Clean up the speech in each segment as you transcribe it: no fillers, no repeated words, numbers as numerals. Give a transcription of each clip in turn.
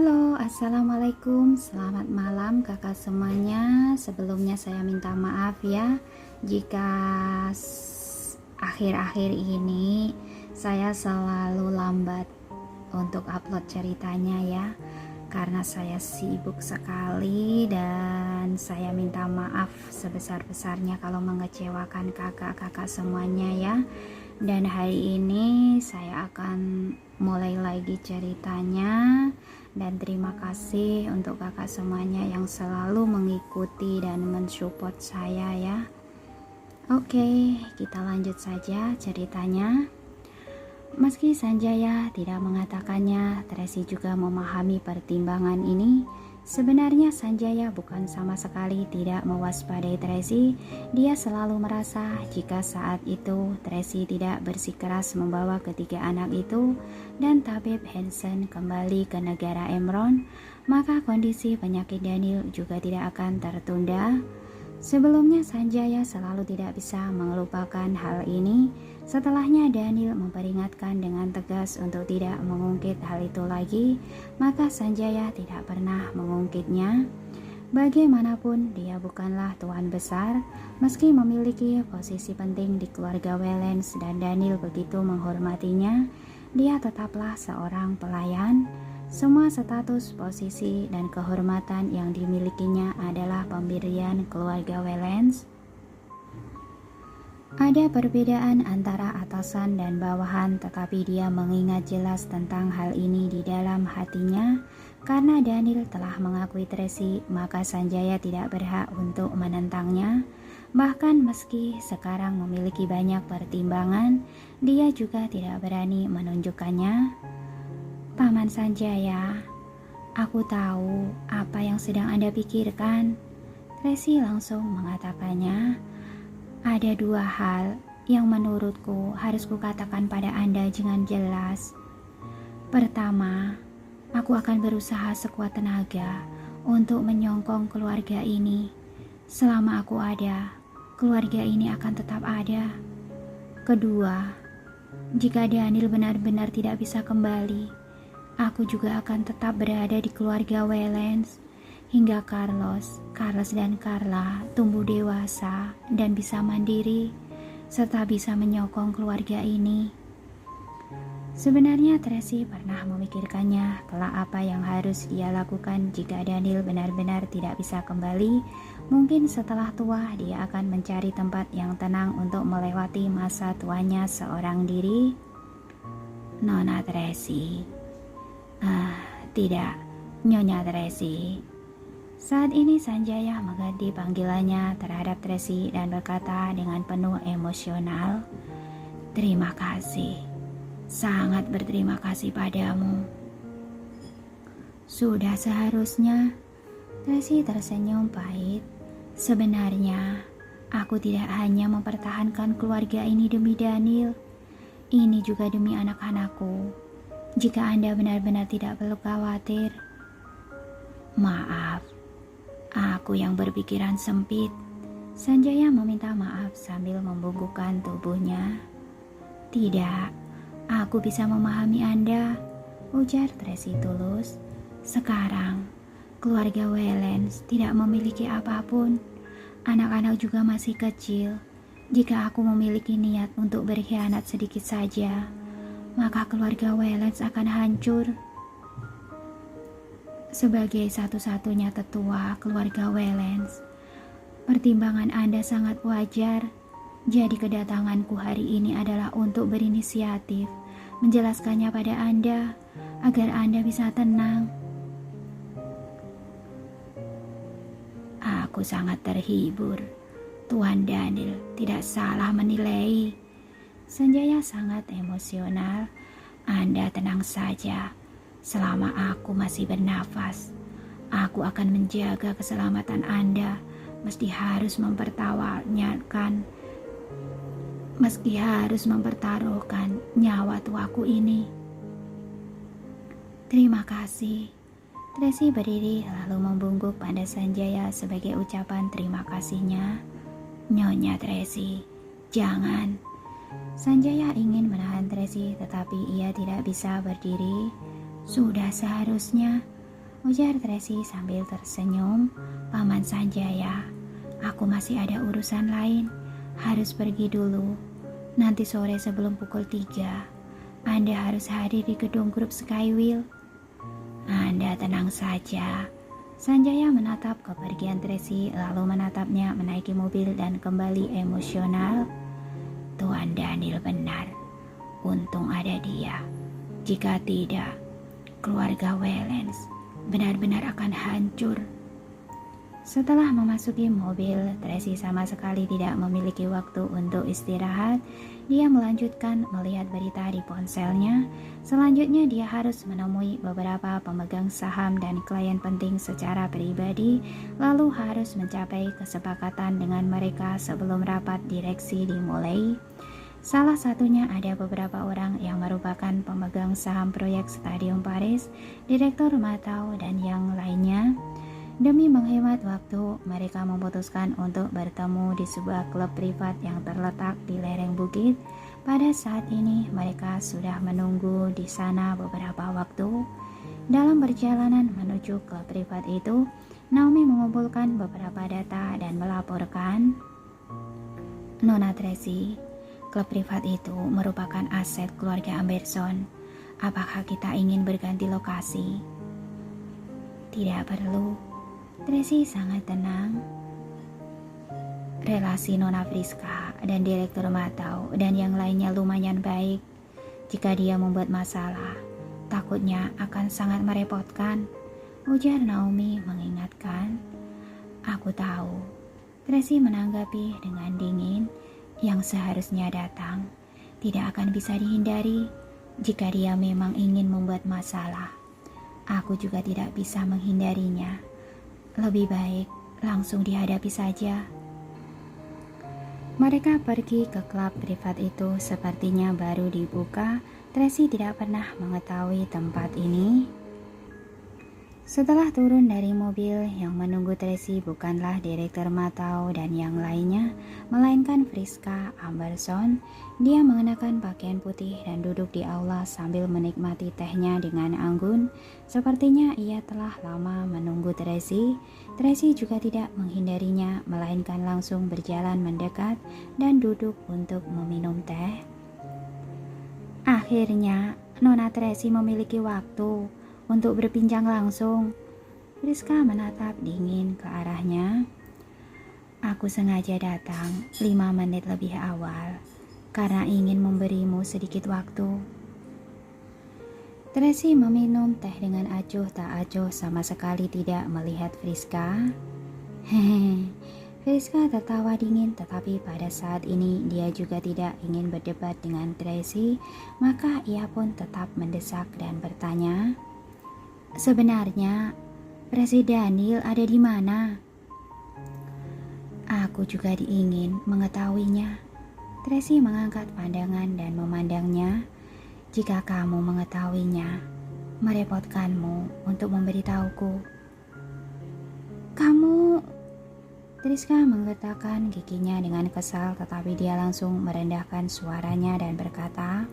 Halo, assalamualaikum, selamat malam kakak semuanya. Sebelumnya saya minta maaf ya jika akhir-akhir ini saya selalu lambat untuk upload ceritanya ya, karena saya sibuk sekali dan saya minta maaf sebesar-besarnya kalau mengecewakan kakak-kakak semuanya ya. Dan hari ini saya akan mulai lagi ceritanya. Dan terima kasih untuk kakak semuanya yang selalu mengikuti dan mensupport saya ya. Oke, kita lanjut saja ceritanya. Meski Sanjaya tidak mengatakannya, Tracy juga memahami pertimbangan ini. Sebenarnya Sanjaya bukan sama sekali tidak mewaspadai Tracy. Dia selalu merasa jika saat itu Tracy tidak bersikeras membawa ketiga anak itu dan tabib Hansen kembali ke negara Emron, maka kondisi penyakit Daniel juga tidak akan tertunda. Sebelumnya Sanjaya selalu tidak bisa melupakan hal ini. Setelahnya Daniel memperingatkan dengan tegas untuk tidak mengungkit hal itu lagi, maka Sanjaya tidak pernah mengungkitnya. Bagaimanapun dia bukanlah tuan besar, meski memiliki posisi penting di keluarga Wellens dan Daniel begitu menghormatinya, dia tetaplah seorang pelayan. Semua status, posisi, dan kehormatan yang dimilikinya adalah pemberian keluarga Wellens. Ada perbedaan antara atasan dan bawahan, tetapi dia mengingat jelas tentang hal ini di dalam hatinya. Karena Daniel telah mengakui Tracy, maka Sanjaya tidak berhak untuk menentangnya. Bahkan meski sekarang memiliki banyak pertimbangan, dia juga tidak berani menunjukkannya. Paman Sanjaya, aku tahu apa yang sedang Anda pikirkan. Tracy langsung mengatakannya. Ada dua hal yang menurutku harus kukatakan pada Anda dengan jelas. Pertama, aku akan berusaha sekuat tenaga untuk menyokong keluarga ini. Selama aku ada, keluarga ini akan tetap ada. Kedua, jika Daniel benar-benar tidak bisa kembali, aku juga akan tetap berada di keluarga Wellens hingga Carlos dan Carla tumbuh dewasa dan bisa mandiri serta bisa menyokong keluarga ini. Sebenarnya Tracy pernah memikirkannya kelak apa yang harus ia lakukan jika Daniel benar-benar tidak bisa kembali. Mungkin setelah tua dia akan mencari tempat yang tenang untuk melewati masa tuanya seorang diri. Nona Tracy. Tidak, Nyonya Tracy. Saat ini Sanjaya mengganti panggilannya terhadap Tracy dan berkata dengan penuh emosional, "Terima kasih, sangat berterima kasih padamu." Sudah seharusnya. Tracy tersenyum pahit. Sebenarnya, aku tidak hanya mempertahankan keluarga ini demi Daniel, ini juga demi anak-anakku. Jika Anda benar-benar tidak perlu khawatir. Maaf, aku yang berpikiran sempit. Sanjaya meminta maaf sambil membungkukkan tubuhnya. Tidak, aku bisa memahami Anda, ujar Tracy tulus. Sekarang, keluarga Wellens tidak memiliki apapun. Anak-anak juga masih kecil. Jika aku memiliki niat untuk berkhianat sedikit saja, maka keluarga Wellens akan hancur. Sebagai satu-satunya tetua keluarga Wellens, pertimbangan Anda sangat wajar. Jadi kedatanganku hari ini adalah untuk berinisiatif, menjelaskannya pada Anda, agar Anda bisa tenang. Aku sangat terhibur. Tuan Daniel tidak salah menilai. Sanjaya sangat emosional. Anda tenang saja. Selama aku masih bernafas, aku akan menjaga keselamatan Anda meski harus mempertaruhkan nyawa tuaku ini. Terima kasih. Tracy berdiri lalu membungkuk pada Sanjaya sebagai ucapan terima kasihnya. Nyonya Tracy, jangan. Sanjaya ingin menahan Tracy tetapi ia tidak bisa berdiri. Sudah seharusnya. ujar Tracy sambil tersenyum. Paman Sanjaya, aku masih ada urusan lain, harus pergi dulu. Nanti sore sebelum pukul 3, Anda harus hadir di gedung grup Skywheel. Anda tenang saja. Sanjaya menatap kepergian Tracy lalu menatapnya menaiki mobil dan kembali emosional. Tuan Daniel benar, untung ada dia. Jika tidak, keluarga Wellens benar-benar akan hancur. Setelah memasuki mobil, Tracy sama sekali tidak memiliki waktu untuk istirahat. Dia melanjutkan melihat berita di ponselnya. Selanjutnya dia harus menemui beberapa pemegang saham dan klien penting secara pribadi, lalu harus mencapai kesepakatan dengan mereka sebelum rapat direksi dimulai. Salah satunya ada beberapa orang yang merupakan pemegang saham proyek Stadium Paris, Direktur Matau, dan yang lainnya. Demi menghemat waktu, mereka memutuskan untuk bertemu di sebuah klub privat yang terletak di lereng bukit. Pada saat ini, mereka sudah menunggu di sana beberapa waktu. Dalam perjalanan menuju klub privat itu, Naomi mengumpulkan beberapa data dan melaporkan, Nona Tracy, klub privat itu merupakan aset keluarga Amberson. Apakah kita ingin berganti lokasi? Tidak perlu. Tracy sangat tenang. Relasi Nona Friska dan Direktur Matau dan yang lainnya lumayan baik. Jika dia membuat masalah, takutnya akan sangat merepotkan, ujar Naomi mengingatkan. Aku tahu. Tracy menanggapi dengan dingin. Yang seharusnya datang tidak akan bisa dihindari jika dia memang ingin membuat masalah. Aku juga tidak bisa menghindarinya. Lebih baik langsung dihadapi saja. Mereka pergi ke klub privat itu sepertinya baru dibuka. Tracy tidak pernah mengetahui tempat ini. Setelah turun dari mobil, yang menunggu Tracy bukanlah Direktur Matau dan yang lainnya, melainkan Friska Amberson. Dia mengenakan pakaian putih dan duduk di aula sambil menikmati tehnya dengan anggun. Sepertinya ia telah lama menunggu Tracy. Tracy juga tidak menghindarinya, melainkan langsung berjalan mendekat dan duduk untuk meminum teh. Akhirnya, Nona Tracy memiliki waktu untuk berbincang langsung. Friska menatap dingin ke arahnya. Aku sengaja datang 5 menit lebih awal karena ingin memberimu sedikit waktu. Tracy meminum teh dengan acuh tak acuh, sama sekali tidak melihat Friska. Hehe. Friska tertawa dingin, tetapi pada saat ini dia juga tidak ingin berdebat dengan Tracy, maka ia pun tetap mendesak dan bertanya, sebenarnya Presiden Daniel ada di mana? Aku juga ingin mengetahuinya. Tracy mengangkat pandangan dan memandangnya. Jika kamu mengetahuinya, merepotkanmu untuk memberitahuku. Kamu... Triska menggetakkan giginya dengan kesal, tetapi dia langsung merendahkan suaranya dan berkata,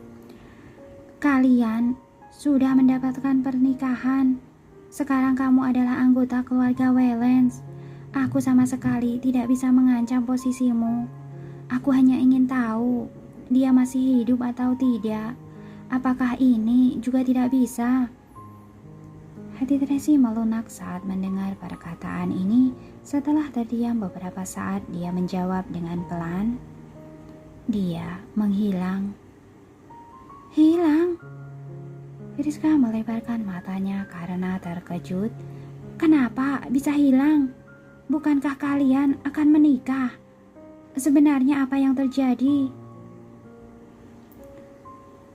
kalian sudah mendapatkan pernikahan. Sekarang kamu adalah anggota keluarga Wellens. Aku sama sekali tidak bisa mengancam posisimu. Aku hanya ingin tahu, dia masih hidup atau tidak. Apakah ini juga tidak bisa? Hati Tracy melunak saat mendengar perkataan ini. Setelah terdiam beberapa saat, dia menjawab dengan pelan, dia menghilang. Hilang? Friska melebarkan matanya karena terkejut. Kenapa bisa hilang? Bukankah kalian akan menikah? Sebenarnya apa yang terjadi?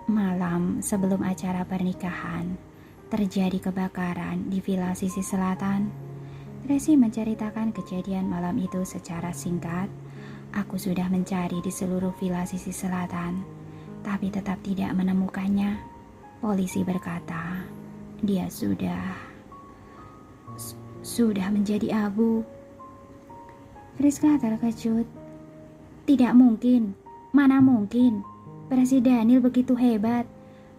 Malam sebelum acara pernikahan, terjadi kebakaran di Villa Sisi Selatan. Tracy menceritakan kejadian malam itu secara singkat. Aku sudah mencari di seluruh Villa Sisi Selatan, tapi tetap tidak menemukannya. Polisi berkata, dia sudah menjadi abu. Friska terkejut. Tidak mungkin, mana mungkin. Presiden Daniel begitu hebat.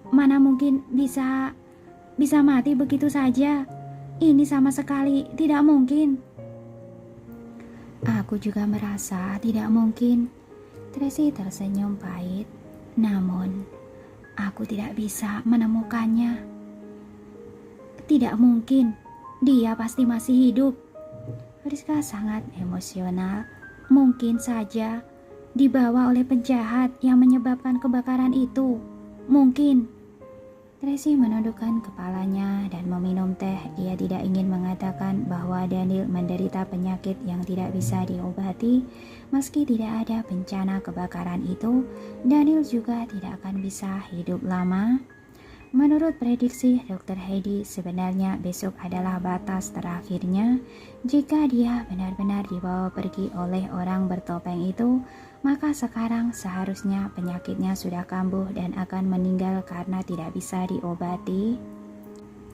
Mana mungkin bisa mati begitu saja. Ini sama sekali tidak mungkin. Aku juga merasa tidak mungkin. Tracy tersenyum pahit. Namun, aku tidak bisa menemukannya. Tidak mungkin. Dia pasti masih hidup. Friska sangat emosional. Mungkin saja dibawa oleh penjahat yang menyebabkan kebakaran itu. Mungkin. Tracy menundukkan kepalanya dan meminum teh. Dia tidak ingin mengatakan bahwa Daniel menderita penyakit yang tidak bisa diobati. Meski tidak ada bencana kebakaran itu, Daniel juga tidak akan bisa hidup lama. Menurut prediksi Dr. Heidi, sebenarnya besok adalah batas terakhirnya. Jika dia benar-benar dibawa pergi oleh orang bertopeng itu, maka sekarang seharusnya penyakitnya sudah kambuh dan akan meninggal karena tidak bisa diobati.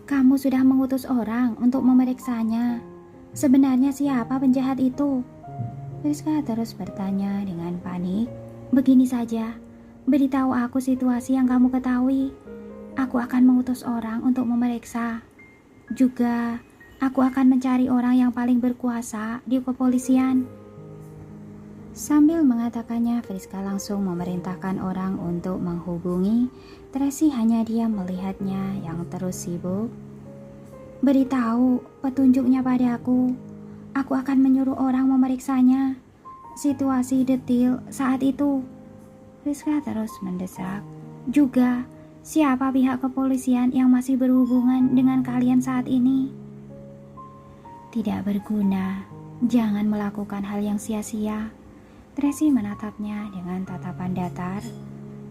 Kamu sudah mengutus orang untuk memeriksanya. Sebenarnya siapa penjahat itu? Friska terus bertanya dengan panik. Begini saja, beritahu aku situasi yang kamu ketahui. Aku akan mengutus orang untuk memeriksa. Juga, aku akan mencari orang yang paling berkuasa di kepolisian. Sambil mengatakannya, Friska langsung memerintahkan orang untuk menghubungi. Tracy hanya diam melihatnya yang terus sibuk. Beritahu petunjuknya padaku. Aku akan menyuruh orang memeriksanya. Situasi detail saat itu. Friska terus mendesak. Juga, siapa pihak kepolisian yang masih berhubungan dengan kalian saat ini? Tidak berguna. Jangan melakukan hal yang sia-sia. Tracy menatapnya dengan tatapan datar.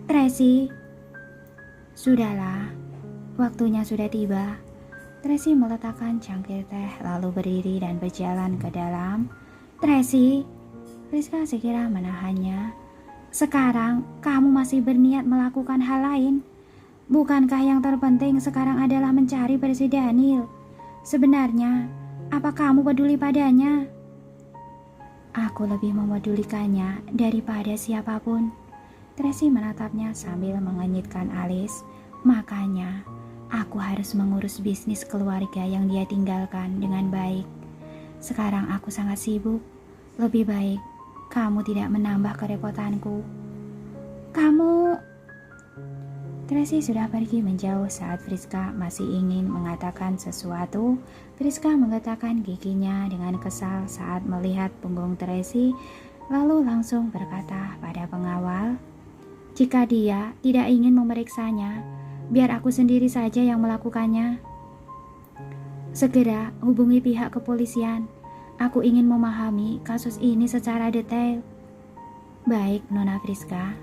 Tracy, sudahlah, waktunya sudah tiba. Tracy meletakkan cangkir teh lalu berdiri dan berjalan ke dalam. Tracy, Friska segera menahannya. Sekarang kamu masih berniat melakukan hal lain. Bukankah yang terpenting sekarang adalah mencari versi Daniel? Sebenarnya, apa kamu peduli padanya? Aku lebih memedulikannya daripada siapapun. Tracy menatapnya sambil mengenyitkan alis. Makanya, aku harus mengurus bisnis keluarga yang dia tinggalkan dengan baik. Sekarang aku sangat sibuk. Lebih baik kamu tidak menambah kerepotanku. Tracy sudah pergi menjauh saat Friska masih ingin mengatakan sesuatu. Friska menggetakkan giginya dengan kesal saat melihat punggung Tracy, lalu langsung berkata pada pengawal, jika dia tidak ingin memeriksanya, biar aku sendiri saja yang melakukannya. Segera hubungi pihak kepolisian. Aku ingin memahami kasus ini secara detail. Baik, Nona Friska.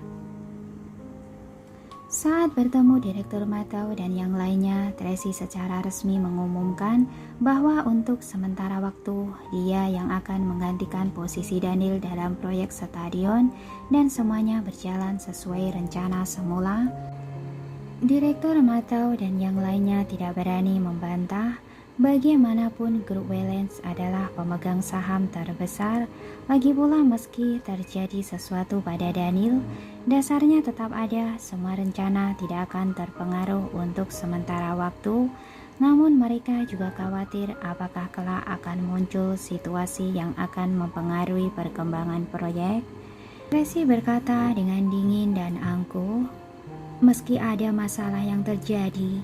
Saat bertemu Direktur Matau dan yang lainnya, Tracy secara resmi mengumumkan bahwa untuk sementara waktu dia yang akan menggantikan posisi Daniel dalam proyek stadion dan semuanya berjalan sesuai rencana semula. Direktur Matau dan yang lainnya tidak berani membantah. Bagaimanapun grup Waylands adalah pemegang saham terbesar. Lagi pula meski terjadi sesuatu pada Daniel, dasarnya tetap ada. Semua rencana tidak akan terpengaruh untuk sementara waktu. Namun mereka juga khawatir apakah kelak akan muncul situasi yang akan mempengaruhi perkembangan proyek. Tracy berkata dengan dingin dan angkuh, meski ada masalah yang terjadi,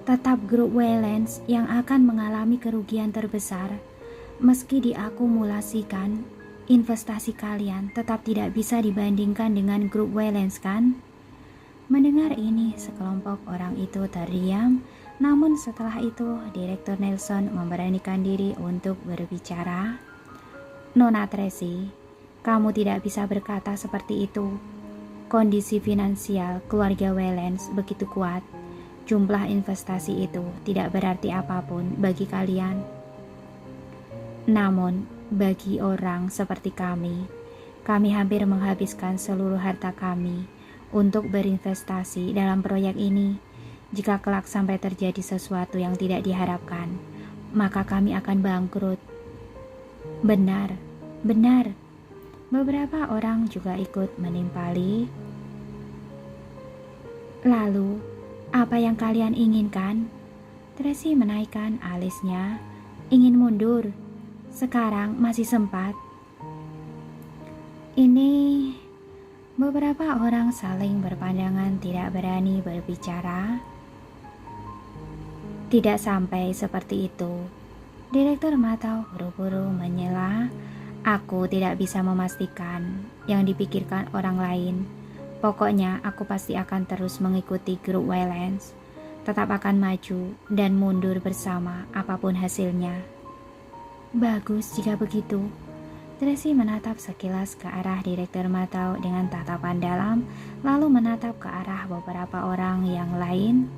tetap grup Waylands yang akan mengalami kerugian terbesar. Meski diakumulasikan, investasi kalian tetap tidak bisa dibandingkan dengan grup Waylands, kan? Mendengar ini, sekelompok orang itu terdiam. Namun setelah itu, Direktur Nelson memberanikan diri untuk berbicara. Nona Tracy, kamu tidak bisa berkata seperti itu. Kondisi finansial keluarga Waylands begitu kuat. Jumlah investasi itu tidak berarti apapun bagi kalian. Namun, bagi orang seperti kami hampir menghabiskan seluruh harta kami untuk berinvestasi dalam proyek ini. Jika kelak sampai terjadi sesuatu yang tidak diharapkan, maka kami akan bangkrut. Benar. Beberapa orang juga ikut menimpali. Lalu, apa yang kalian inginkan? Tracy menaikkan alisnya, ingin mundur. Sekarang masih sempat. Ini beberapa orang saling berpandangan tidak berani berbicara. Tidak sampai seperti itu. Direktur Matau buru-buru menyela. Aku tidak bisa memastikan yang dipikirkan orang lain. Pokoknya aku pasti akan terus mengikuti grup Waylands. Tetap akan maju dan mundur bersama apapun hasilnya. Bagus jika begitu. Tracy menatap sekilas ke arah Direktur Matau dengan tatapan dalam, lalu menatap ke arah beberapa orang yang lain.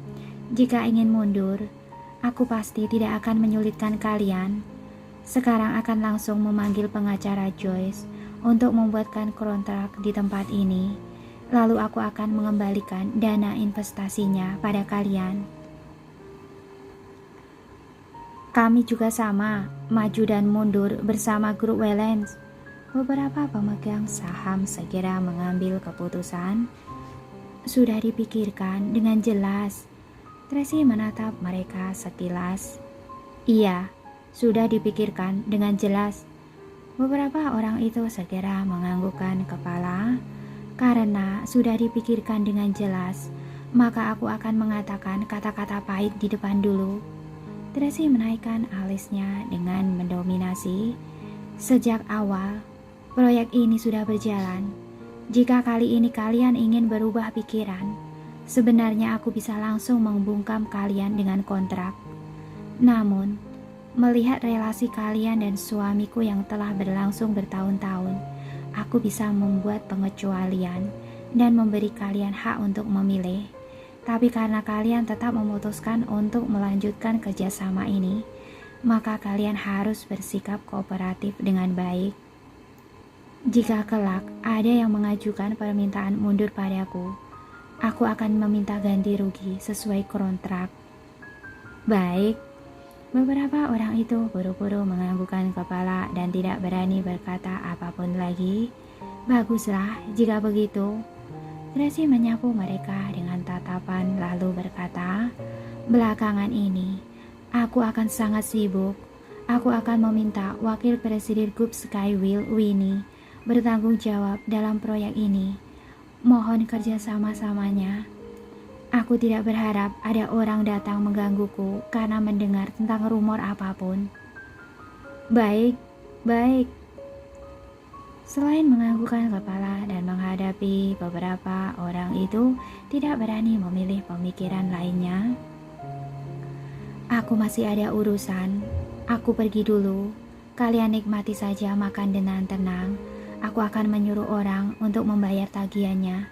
Jika ingin mundur, aku pasti tidak akan menyulitkan kalian. Sekarang akan langsung memanggil pengacara Joyce untuk membuatkan kontrak di tempat ini. Lalu aku akan mengembalikan dana investasinya pada kalian. Kami juga sama, maju dan mundur bersama grup Waylands. Beberapa pemegang saham segera mengambil keputusan. Sudah dipikirkan dengan jelas. Tracy menatap mereka sekilas. Iya, sudah dipikirkan dengan jelas. Beberapa orang itu segera menganggukkan kepala. Karena sudah dipikirkan dengan jelas, maka aku akan mengatakan kata-kata pahit di depan dulu. Tracy menaikkan alisnya dengan mendominasi. Sejak awal, proyek ini sudah berjalan. Jika kali ini kalian ingin berubah pikiran, sebenarnya aku bisa langsung membungkam kalian dengan kontrak. Namun, melihat relasi kalian dan suamiku yang telah berlangsung bertahun-tahun, aku bisa membuat pengecualian dan memberi kalian hak untuk memilih. Tapi karena kalian tetap memutuskan untuk melanjutkan kerjasama ini, maka kalian harus bersikap kooperatif dengan baik. Jika kelak ada yang mengajukan permintaan mundur padaku, aku akan meminta ganti rugi sesuai kontrak. Baik, beberapa orang itu buru-buru menganggukkan kepala dan tidak berani berkata apapun lagi. Baguslah jika begitu. Tracy menyapu mereka dengan tatapan lalu berkata, belakangan ini, aku akan sangat sibuk. Aku akan meminta Wakil Presiden Grup Skywheel, Winnie, bertanggung jawab dalam proyek ini. Mohon kerja sama-samanya. Aku tidak berharap ada orang datang menggangguku karena mendengar tentang rumor apapun. Baik, baik. Selain menganggukkan kepala dan menghadapi beberapa orang itu tidak berani memilih pemikiran lainnya. Aku masih ada urusan. Aku pergi dulu. Kalian nikmati saja makan dengan tenang. Aku akan menyuruh orang untuk membayar tagihannya.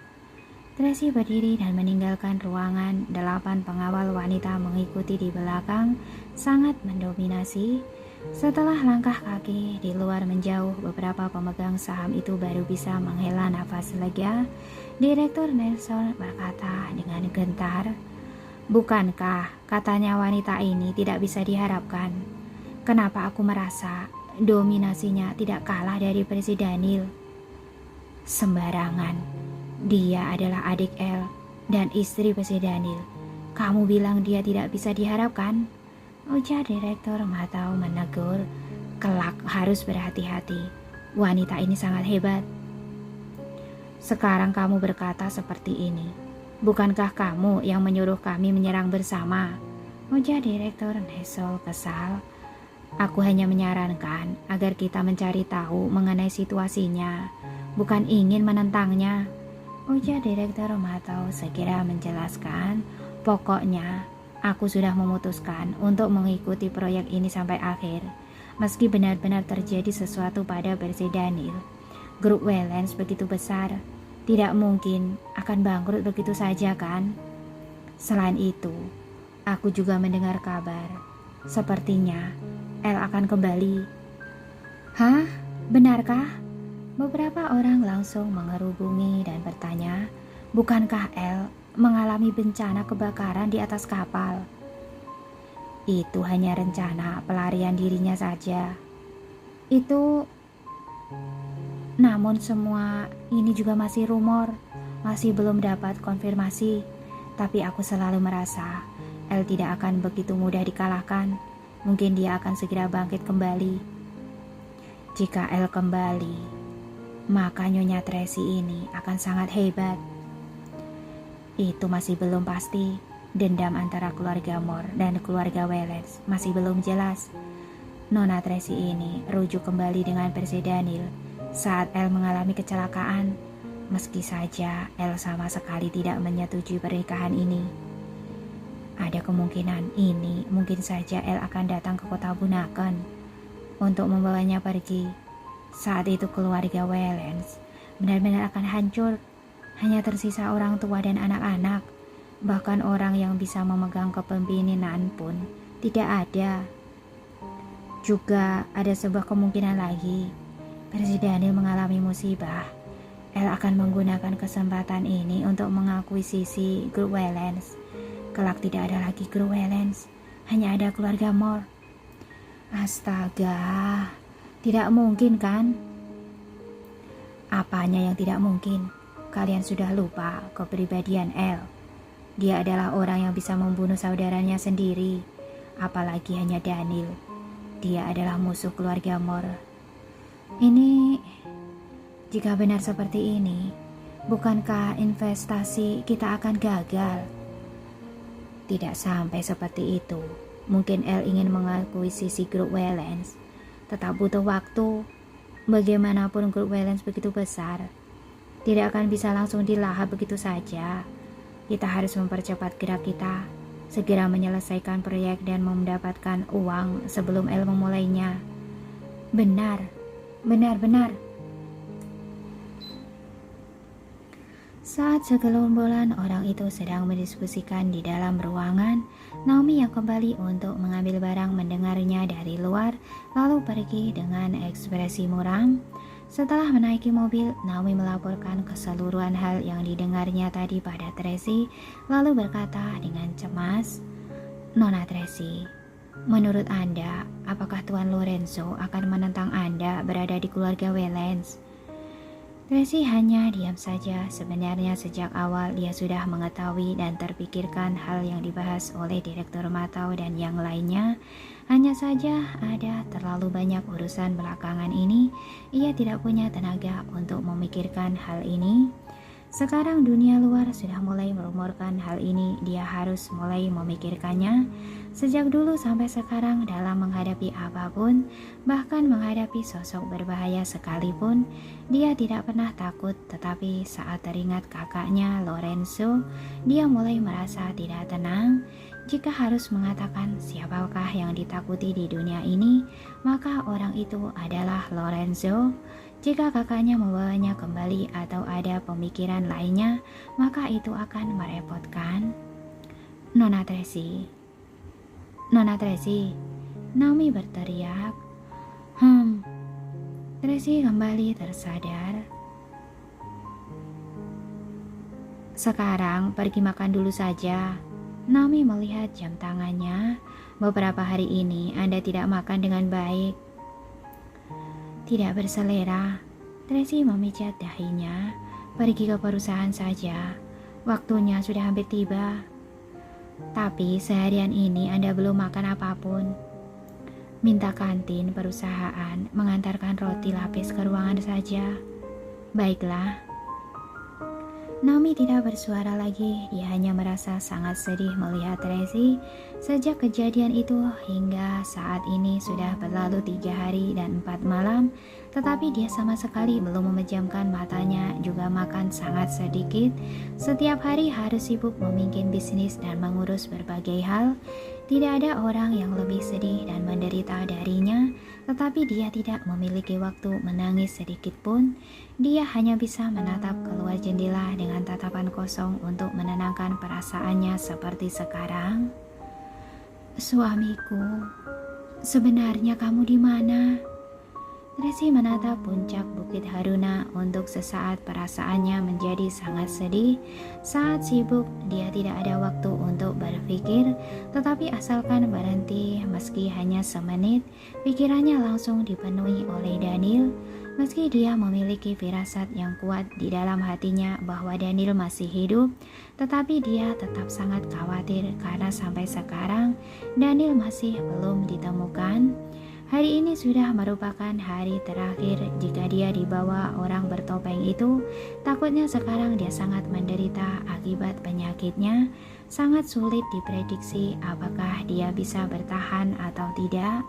Tracy berdiri dan meninggalkan ruangan. 8 pengawal wanita mengikuti di belakang, sangat mendominasi. Setelah langkah kaki di luar menjauh, beberapa pemegang saham itu baru bisa menghela nafas lega. Direktur Nelson berkata dengan gentar, bukankah katanya wanita ini tidak bisa diharapkan? Kenapa aku merasa dominasinya tidak kalah dari Presiden Daniel? Sembarangan. Dia adalah adik El dan istri Presiden Daniel. Kamu bilang dia tidak bisa diharapkan? Ujar Direktur Matau menegur. Kelak harus berhati-hati. Wanita ini sangat hebat. Sekarang kamu berkata seperti ini. Bukankah kamu yang menyuruh kami menyerang bersama? Ujar Direktur Nesol kesal. Aku hanya menyarankan agar kita mencari tahu mengenai situasinya, bukan ingin menentangnya. Ujar Direktur Matau segera menjelaskan, pokoknya aku sudah memutuskan untuk mengikuti proyek ini sampai akhir. Meski benar-benar terjadi sesuatu pada Presiden Daniel, grup Waylands begitu besar, tidak mungkin akan bangkrut begitu saja kan? Selain itu, aku juga mendengar kabar, sepertinya El akan kembali. Hah? Benarkah? Beberapa orang langsung mengerubungi dan bertanya, bukankah El mengalami bencana kebakaran di atas kapal? Itu hanya rencana pelarian dirinya saja. Namun semua ini juga masih rumor, masih belum dapat konfirmasi. Tapi aku selalu merasa El tidak akan begitu mudah dikalahkan. Mungkin dia akan segera bangkit kembali. Jika El kembali, maka Nyonya Tracy ini akan sangat hebat. Itu masih belum pasti. Dendam antara keluarga Moore dan keluarga Wellens masih belum jelas. Nona Tracy ini rujuk kembali dengan Percy Daniel saat El mengalami kecelakaan. Meski saja El sama sekali tidak menyetujui pernikahan ini. Ada kemungkinan ini mungkin saja El akan datang ke kota Bunaken untuk membawanya pergi. Saat itu keluarga Wellens benar-benar akan hancur. Hanya tersisa orang tua dan anak-anak. Bahkan orang yang bisa memegang kepemimpinan pun tidak ada. Juga ada sebuah kemungkinan lagi. Percy Daniel mengalami musibah. El akan menggunakan kesempatan ini untuk mengakuisisi grup Wellens. Kelak tidak ada lagi grup Wellens, hanya ada keluarga Moore. Astaga, tidak mungkin kan? Apanya yang tidak mungkin? Kalian sudah lupa kepribadian El. Dia adalah orang yang bisa membunuh saudaranya sendiri, apalagi hanya Daniel. Dia adalah musuh keluarga Moore. Ini, jika benar seperti ini, bukankah investasi kita akan gagal? Tidak sampai seperti itu. Mungkin El ingin mengakuisisi grup Wellens, tetap butuh waktu. Bagaimanapun grup Wellens begitu besar, tidak akan bisa langsung dilahap begitu saja. Kita harus mempercepat gerak kita, segera menyelesaikan proyek dan mendapatkan uang sebelum El memulainya. Benar. Saat segelombolan orang itu sedang mendiskusikan di dalam ruangan, Naomi yang kembali untuk mengambil barang mendengarnya dari luar, lalu pergi dengan ekspresi muram. Setelah menaiki mobil, Naomi melaporkan keseluruhan hal yang didengarnya tadi pada Tracy, lalu berkata dengan cemas, "Nona Tracy, menurut Anda, apakah Tuan Lorenzo akan menentang Anda berada di keluarga Wellens?" Tracy hanya diam saja. Sebenarnya sejak awal dia sudah mengetahui dan terpikirkan hal yang dibahas oleh Direktur Matau dan yang lainnya. Hanya saja ada terlalu banyak urusan belakangan ini. Ia tidak punya tenaga untuk memikirkan hal ini. Sekarang dunia luar sudah mulai merumorkan hal ini. Dia harus mulai memikirkannya. Sejak dulu sampai sekarang dalam menghadapi apapun, bahkan menghadapi sosok berbahaya sekalipun, dia tidak pernah takut. Tetapi saat teringat kakaknya Lorenzo, dia mulai merasa tidak tenang. Jika harus mengatakan siapakah yang ditakuti di dunia ini, maka orang itu adalah Lorenzo. Jika kakaknya membawanya kembali atau ada pemikiran lainnya, maka itu akan merepotkan. Nona Tracy, Naomi berteriak. Tracy kembali tersadar. Sekarang pergi makan dulu saja. Naomi melihat jam tangannya. Beberapa hari ini Anda tidak makan dengan baik. Tidak berselera. Tracy memijat dahinya. Pergi ke perusahaan saja. Waktunya sudah hampir tiba. Tapi seharian ini Anda belum makan apapun. Minta kantin perusahaan mengantarkan roti lapis ke ruangan saja. Baiklah. Naomi tidak bersuara lagi. Dia hanya merasa sangat sedih melihat Tracy. Sejak kejadian itu hingga saat ini sudah berlalu 3 hari dan 4 malam. Tetapi dia sama sekali belum memejamkan matanya, juga makan sangat sedikit. Setiap hari harus sibuk memimpin bisnis dan mengurus berbagai hal. Tidak ada orang yang lebih sedih dan menderita darinya, tetapi dia tidak memiliki waktu menangis sedikit pun. Dia hanya bisa menatap keluar jendela dengan tatapan kosong untuk menenangkan perasaannya seperti sekarang. Suamiku, sebenarnya kamu di mana? Tracy menatap puncak Bukit Haruna. Untuk sesaat perasaannya menjadi sangat sedih. Saat sibuk, dia tidak ada waktu untuk berpikir, tetapi asalkan berhenti meski hanya semenit, pikirannya langsung dipenuhi oleh Daniel. Meski dia memiliki firasat yang kuat di dalam hatinya bahwa Daniel masih hidup, tetapi dia tetap sangat khawatir karena sampai sekarang Daniel masih belum ditemukan. Hari ini sudah merupakan hari terakhir jika dia dibawa orang bertopeng itu. Takutnya sekarang dia sangat menderita akibat penyakitnya. Sangat sulit diprediksi apakah dia bisa bertahan atau tidak.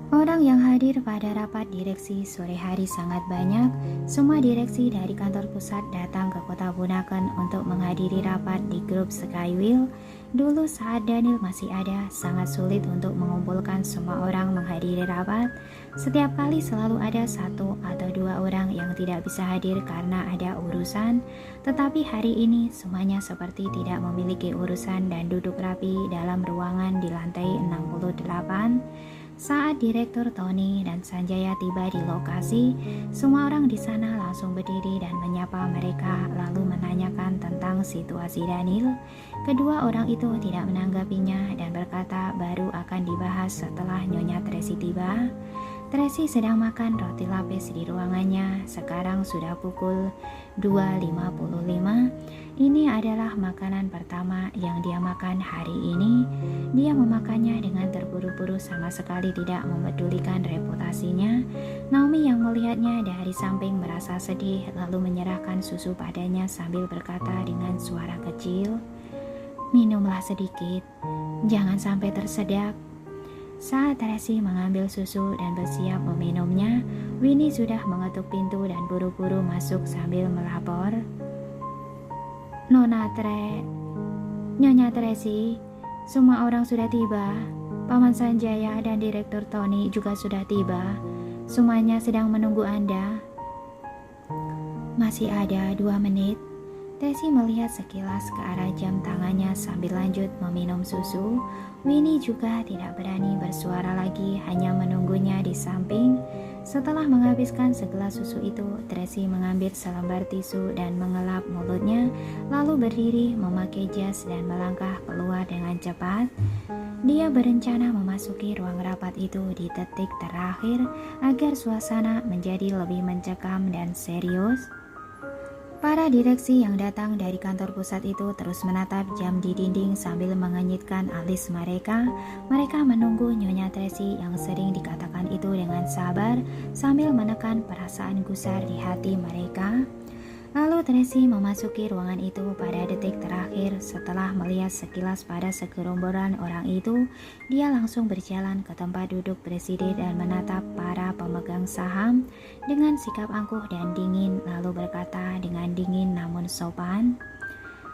Orang yang hadir pada rapat direksi sore hari sangat banyak. Semua direksi dari kantor pusat datang ke kota Bunaken untuk menghadiri rapat di grup Skywheel. Dulu saat Daniel masih ada, sangat sulit untuk mengumpulkan semua orang menghadiri rapat. Setiap kali selalu ada 1 atau 2 orang yang tidak bisa hadir karena ada urusan. Tetapi hari ini semuanya seperti tidak memiliki urusan dan duduk rapi dalam ruangan di lantai 68. Saat Direktur Tony dan Sanjaya tiba di lokasi, semua orang di sana langsung berdiri dan menyapa mereka lalu menanyakan tentang situasi Daniel. Kedua orang itu tidak menanggapinya dan berkata baru akan dibahas setelah Nyonya Tracy tiba. Tracy sedang makan roti lapis di ruangannya. Sekarang sudah pukul 2.55. Ini adalah makanan pertama yang dia makan hari ini. Dia memakannya dengan terburu-buru, sama sekali tidak memedulikan reputasinya. Naomi yang melihatnya dari samping merasa sedih lalu menyerahkan susu padanya sambil berkata dengan suara kecil, "Minumlah sedikit, jangan sampai tersedak." Saat Tracy mengambil susu dan bersiap meminumnya, Winnie sudah mengetuk pintu dan buru-buru masuk sambil melapor, Nyonya Tracy, semua orang sudah tiba. Paman Sanjaya dan Direktur Tony juga sudah tiba. Semuanya sedang menunggu Anda." "Masih ada 2 menit." Tracy melihat sekilas ke arah jam tangannya sambil lanjut meminum susu. Winnie juga tidak berani bersuara lagi, hanya menunggunya di samping. Setelah menghabiskan segelas susu itu, Tracy mengambil selembar tisu dan mengelap mulutnya, lalu berdiri, memakai jas dan melangkah keluar dengan cepat. Dia berencana memasuki ruang rapat itu di detik terakhir agar suasana menjadi lebih mencekam dan serius. Para direksi yang datang dari kantor pusat itu terus menatap jam di dinding sambil mengenyitkan alis mereka. Mereka menunggu Nyonya Tracy yang sering dikatakan itu dengan sabar sambil menekan perasaan gusar di hati mereka. Lalu Tracy memasuki ruangan itu pada detik terakhir. Setelah melihat sekilas pada segerombolan orang itu, dia langsung berjalan ke tempat duduk presiden dan menatap para pemegang saham dengan sikap angkuh dan dingin, lalu berkata dengan dingin namun sopan,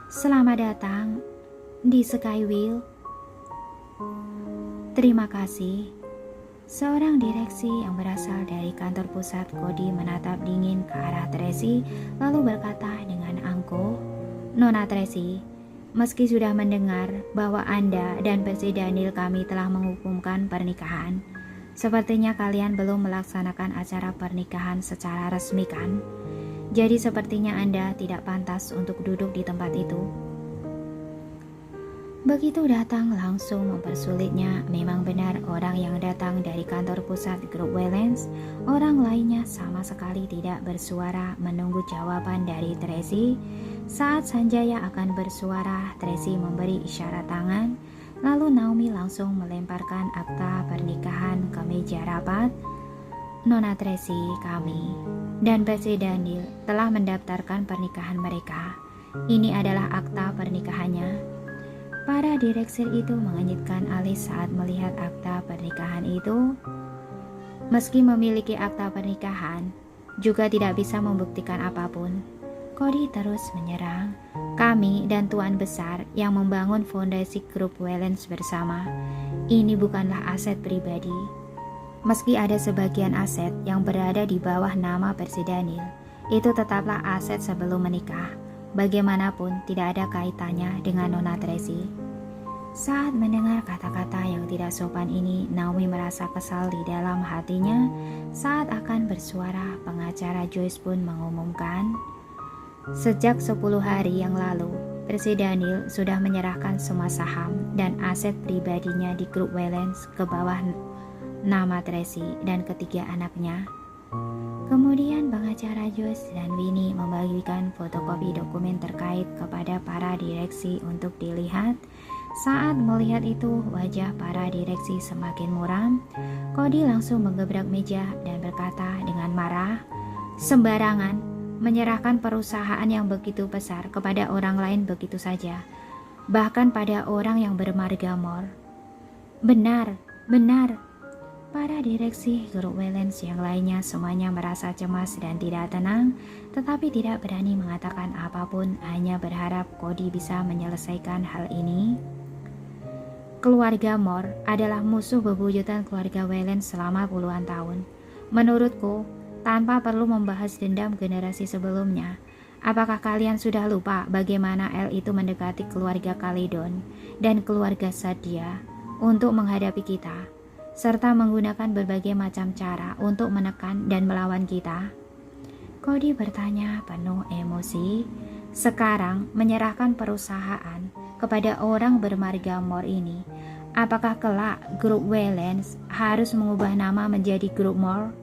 "Selamat datang di Skywheel." "Terima kasih." Seorang direksi yang berasal dari kantor pusat Cody menatap dingin ke arah Tracy lalu berkata dengan angkuh, "Nona Tracy, meski sudah mendengar bahwa Anda dan Presiden Daniel kami telah menghukumkan pernikahan, sepertinya kalian belum melaksanakan acara pernikahan secara resmi kan? Jadi sepertinya Anda tidak pantas untuk duduk di tempat itu." Begitu datang langsung mempersulitnya. Memang benar orang yang datang dari kantor pusat grup Wellens. Orang lainnya sama sekali tidak bersuara menunggu jawaban dari Tracy. Saat Sanjaya akan bersuara, Tracy memberi isyarat tangan. Lalu Naomi langsung melemparkan akta pernikahan ke meja rapat. "Nona Tracy, kami dan Presiden Daniel telah mendaftarkan pernikahan mereka. Ini adalah akta pernikahannya." Para direktur itu mengenyitkan alis saat melihat akta pernikahan itu. Meski memiliki akta pernikahan, juga tidak bisa membuktikan apapun. Cody terus menyerang. "Kami dan Tuan Besar yang membangun fondasi grup Wellens bersama. Ini bukanlah aset pribadi. Meski ada sebagian aset yang berada di bawah nama Presiden Daniel, itu tetaplah aset sebelum menikah. Bagaimanapun tidak ada kaitannya dengan Nona Tracy." Saat mendengar kata-kata yang tidak sopan ini, Naomi merasa kesal di dalam hatinya. Saat akan bersuara, pengacara Joyce pun mengumumkan, sejak 10 hari yang lalu, Percy Daniel sudah menyerahkan semua saham dan aset pribadinya di grup Waylands ke bawah nama Tracy dan ketiga anaknya. Kemudian pengacara Joyce dan Winnie membagikan fotokopi dokumen terkait kepada para direksi untuk dilihat. Saat melihat itu, wajah para direksi semakin muram. Cody langsung menggebrak meja dan berkata dengan marah, "Sembarangan menyerahkan perusahaan yang begitu besar kepada orang lain begitu saja, bahkan pada orang yang bermarga Moore." Benar. Para direksi grup Waylands yang lainnya semuanya merasa cemas dan tidak tenang, tetapi tidak berani mengatakan apapun, hanya berharap Cody bisa menyelesaikan hal ini. Keluarga Moore adalah musuh bebuyutan keluarga Waylands selama puluhan tahun. Menurutku, tanpa perlu membahas dendam generasi sebelumnya, apakah kalian sudah lupa bagaimana El itu mendekati keluarga Caledon dan keluarga Sadia untuk menghadapi kita, serta menggunakan berbagai macam cara untuk menekan dan melawan kita? Cody bertanya penuh emosi. Sekarang menyerahkan perusahaan kepada orang bermarga Moore ini, apakah kelak grup Waylands harus mengubah nama menjadi grup Moore?